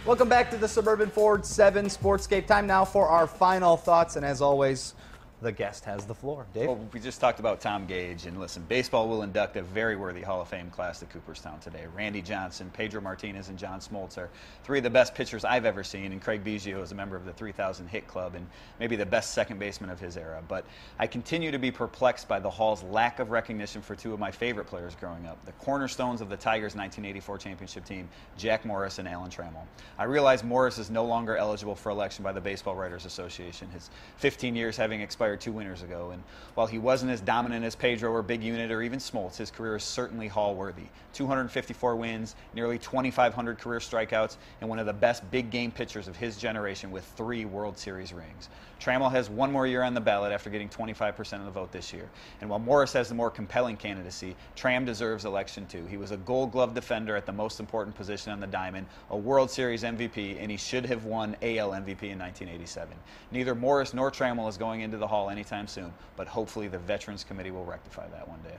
Welcome back to the Suburban Ford 7 Sportscape. Time now for our final thoughts, and as always, the guest has the floor. Dave? Well, we just talked about Tom Gage, and listen, baseball will induct a very worthy Hall of Fame class to Cooperstown today. Randy Johnson, Pedro Martinez, and John Smoltz are three of the best pitchers I've ever seen, and Craig Biggio is a member of the 3,000 hit club and maybe the best second baseman of his era. But I continue to be perplexed by the Hall's lack of recognition for two of my favorite players growing up, the cornerstones of the Tigers' 1984 championship team, Jack Morris and Alan Trammell. I realize Morris is no longer eligible for election by the Baseball Writers Association, his 15 years having expired 2 winters ago, and while he wasn't as dominant as Pedro or Big Unit or even Smoltz, his career is certainly Hall-worthy. 254 wins, nearly 2,500 career strikeouts, and one of the best big game pitchers of his generation with 3 World Series rings. Trammell has 1 more year on the ballot after getting 25% of the vote this year, and while Morris has the more compelling candidacy, Tram deserves election too. He was a Gold Glove defender at the most important position on the diamond, a World Series MVP, and he should have won AL MVP in 1987. Neither Morris nor Trammell is going into the Hall anytime soon, but hopefully the Veterans Committee will rectify that one day.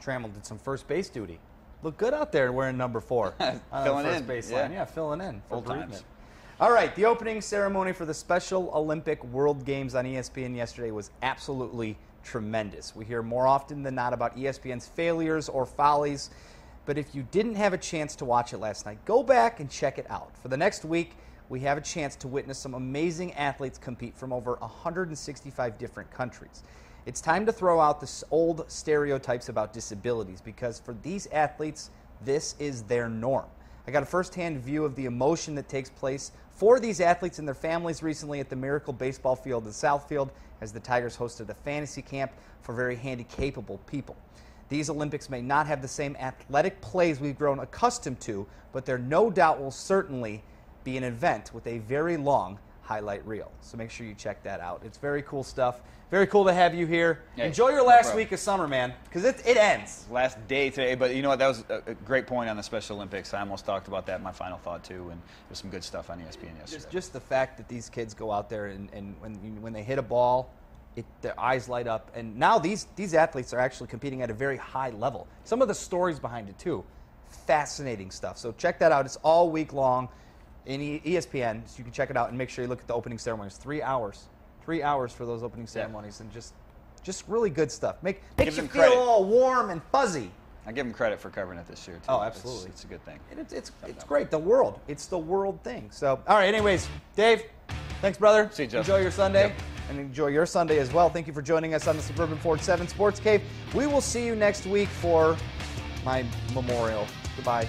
Trammell did some first base duty. Looked good out there wearing number 4. Filling first in. Baseline. Yeah, filling in. Full times. All right, the opening ceremony for the Special Olympic World Games on ESPN yesterday was absolutely tremendous. We hear more often than not about ESPN's failures or follies, but if you didn't have a chance to watch it last night, go back and check it out. For the next week, we have a chance to witness some amazing athletes compete from over 165 different countries. It's time to throw out the old stereotypes about disabilities because for these athletes, this is their norm. I got a first-hand view of the emotion that takes place for these athletes and their families recently at the Miracle Baseball Field in Southfield as the Tigers hosted a fantasy camp for very handy-capable people. These Olympics may not have the same athletic plays we've grown accustomed to, but there no doubt will certainly be an event with a very long highlight reel. So make sure you check that out. It's very cool stuff. Very cool to have you here. Hey, enjoy your last week of summer, man, because it ends. Last day today, but you know what? That was a great point on the Special Olympics. I almost talked about that in my final thought, too, and there's some good stuff on ESPN yesterday. Just the fact that these kids go out there and when they hit a ball, their eyes light up. And now these athletes are actually competing at a very high level. Some of the stories behind it, too. Fascinating stuff. So check that out. It's all week long in ESPN, so you can check it out and make sure you look at the opening ceremonies. 3 hours. 3 hours for those opening ceremonies, and just really good stuff. Makes you feel all warm and fuzzy. I give them credit for covering it this year, too. Oh, absolutely. It's a good thing. It's great. The world. It's the world thing. So, all right, anyways, Dave, thanks, brother. See you, Joe. Enjoy your Sunday. Yep. And enjoy your Sunday as well. Thank you for joining us on the Suburban Ford 7 Sports Cave. We will see you next week for my memorial. Goodbye.